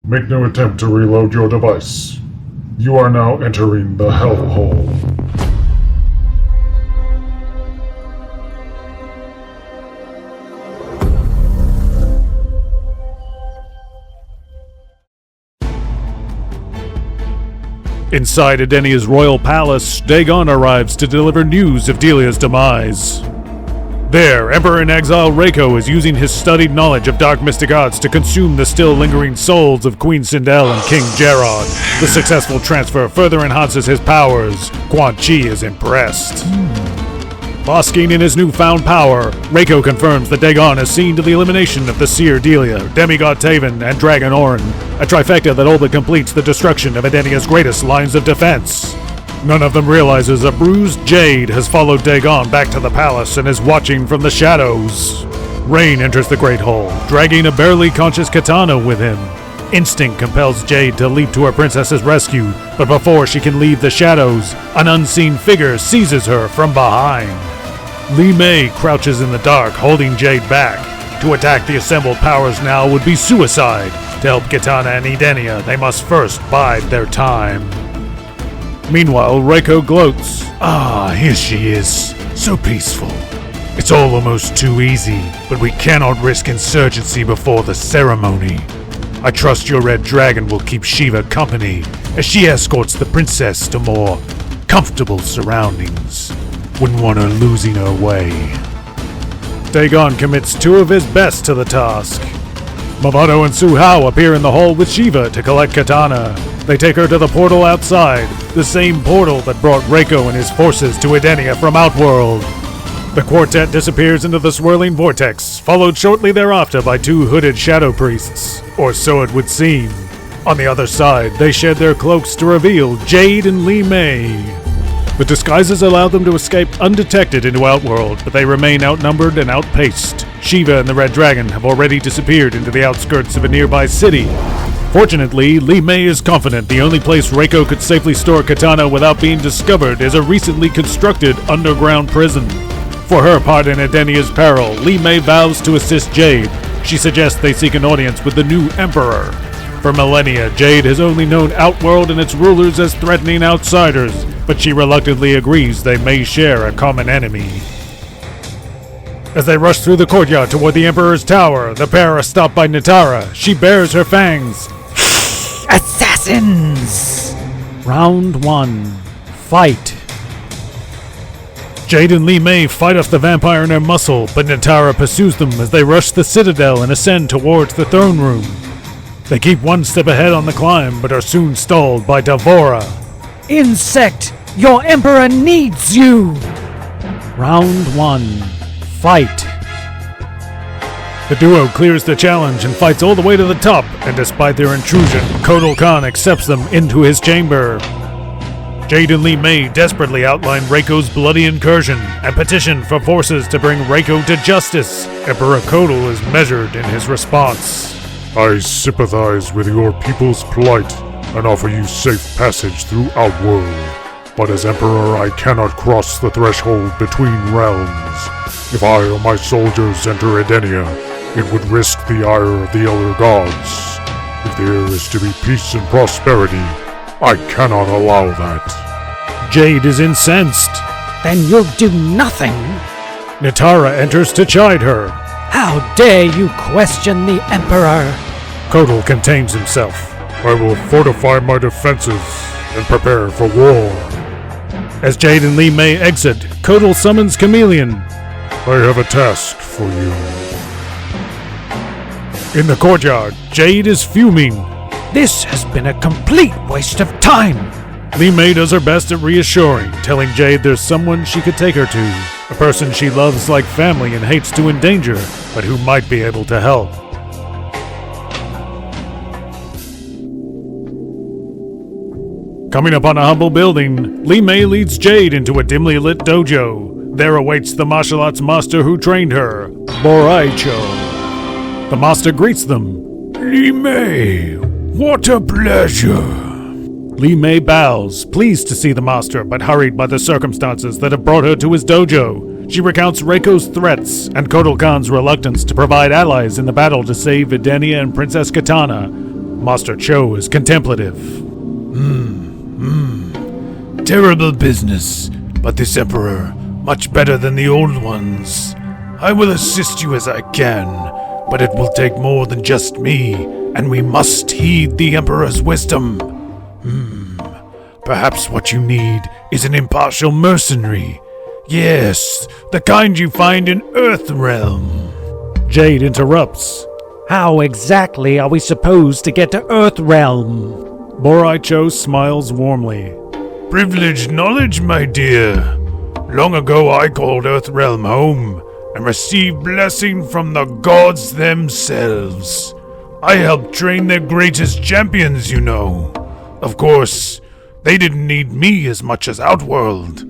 Make no attempt to reload your device. You are now entering the Hellhole. Inside Edenia's royal palace, Dagon arrives to deliver news of Delia's demise. There, Emperor-in-Exile Reiko is using his studied knowledge of dark mystic arts to consume the still lingering souls of Queen Sindel and King Gerard. The successful transfer further enhances his powers. Quan Chi is impressed. Basking in his newfound power, Reiko confirms that Dagon has seen to the elimination of the Seer Delia, Demigod Taven, and Dragon Orin, a trifecta that all but completes the destruction of Edenia's greatest lines of defense. None of them realizes a bruised Jade has followed Dagon back to the palace and is watching from the shadows. Rain enters the Great Hall, dragging a barely conscious katana with him. Instinct compels Jade to leap to her princess's rescue, but before she can leave the shadows, an unseen figure seizes her from behind. Li Mei crouches in the dark, holding Jade back. To attack the assembled powers now would be suicide. To help Kitana and Edenia, they must first bide their time. Meanwhile, Reiko gloats. Here she is. So peaceful. It's all almost too easy, but we cannot risk insurgency before the ceremony. I trust your red dragon will keep Shiva company as she escorts the princess to more comfortable surroundings. Wouldn't want her losing her way. Dagon commits two of his best to the task. Mavado and Su Hao appear in the hall with Shiva to collect Katana. They take her to the portal outside, the same portal that brought Reiko and his forces to Edenia from Outworld. The quartet disappears into the swirling vortex, followed shortly thereafter by two hooded shadow priests, or so it would seem. On the other side, they shed their cloaks to reveal Jade and Li Mei. The disguises allow them to escape undetected into Outworld, but they remain outnumbered and outpaced. Shiva and the Red Dragon have already disappeared into the outskirts of a nearby city. Fortunately, Li Mei is confident the only place Reiko could safely store Katana without being discovered is a recently constructed underground prison. For her part in Edenia's peril, Li Mei vows to assist Jade. She suggests they seek an audience with the new Emperor. For millennia, Jade has only known Outworld and its rulers as threatening outsiders, but she reluctantly agrees they may share a common enemy. As they rush through the courtyard toward the Emperor's tower, the pair are stopped by Nitara. She bares her fangs. Assassins! Round 1. Fight. Jade and Li Mei fight off the vampire in her muscle, but Nitara pursues them as they rush the citadel and ascend towards the throne room. They keep one step ahead on the climb, but are soon stalled by Davora. Insect! Your emperor needs you! Round 1. Fight. The duo clears the challenge and fights all the way to the top, and despite their intrusion, Kotal Khan accepts them into his chamber. Jade and Li Mei desperately outline Reiko's bloody incursion and petition for forces to bring Reiko to justice. Emperor Kotal is measured in his response. I sympathize with your people's plight and offer you safe passage through Outworld. But as Emperor, I cannot cross the threshold between realms. If I or my soldiers enter Edenia, it would risk the ire of the Elder Gods. If there is to be peace and prosperity, I cannot allow that. Jade is incensed. Then you'll do nothing? Nitara enters to chide her. How dare you question the Emperor? Kotal contains himself. I will fortify my defenses and prepare for war. As Jade and Li Mei exit, Kotal summons Chameleon. I have a task for you. In the courtyard, Jade is fuming. This has been a complete waste of time. Li Mei does her best at reassuring, telling Jade there's someone she could take her to. A person she loves like family and hates to endanger, but who might be able to help. Coming upon a humble building, Li Mei leads Jade into a dimly lit dojo. There awaits the martial arts master who trained her, Boraicho. The master greets them. Li Mei, what a pleasure. Li Mei bows, pleased to see the master, but hurried by the circumstances that have brought her to his dojo. She recounts Reiko's threats and Kotal Khan's reluctance to provide allies in the battle to save Edenia and Princess Katana. Master Cho is contemplative. Terrible business, but this Emperor, much better than the old ones. I will assist you as I can, but it will take more than just me, and we must heed the Emperor's wisdom. Perhaps what you need is an impartial mercenary. Yes, the kind you find in Earthrealm. Jade interrupts. How exactly are we supposed to get to Earthrealm? Borai Cho smiles warmly. Privileged knowledge, my dear. Long ago I called Earthrealm home and received blessing from the gods themselves. I helped train their greatest champions, you know. Of course, they didn't need me as much as Outworld.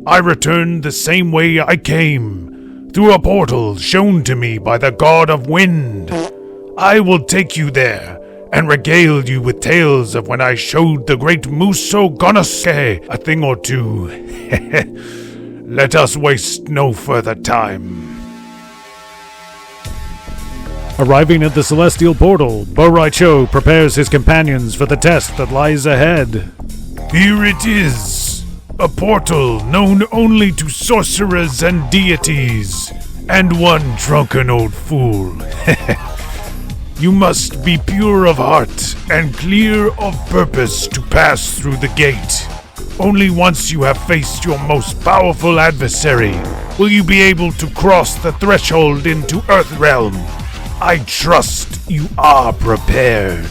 I returned the same way I came, through a portal shown to me by the god of wind. I will take you there and regale you with tales of when I showed the great Muso Gonosuke a thing or two. Let us waste no further time. Arriving at the celestial portal, Borai Cho prepares his companions for the test that lies ahead. Here it is, a portal known only to sorcerers and deities, and one drunken old fool. You must be pure of heart and clear of purpose to pass through the gate. Only once you have faced your most powerful adversary will you be able to cross the threshold into Earthrealm. I trust you are prepared.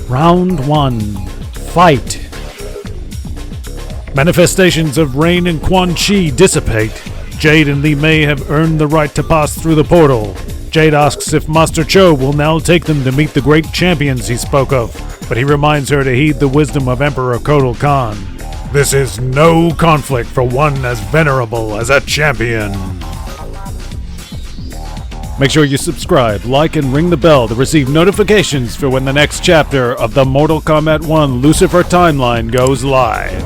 Round 1. Fight. Manifestations of rain and Quan Chi dissipate. Jade and Li Mei have earned the right to pass through the portal. Jade asks if Master Cho will now take them to meet the great champions he spoke of, but he reminds her to heed the wisdom of Emperor Kotal Khan. This is no conflict for one as venerable as a champion. Make sure you subscribe, like, and ring the bell to receive notifications for when the next chapter of the Mortal Kombat 1 Lucifer timeline goes live.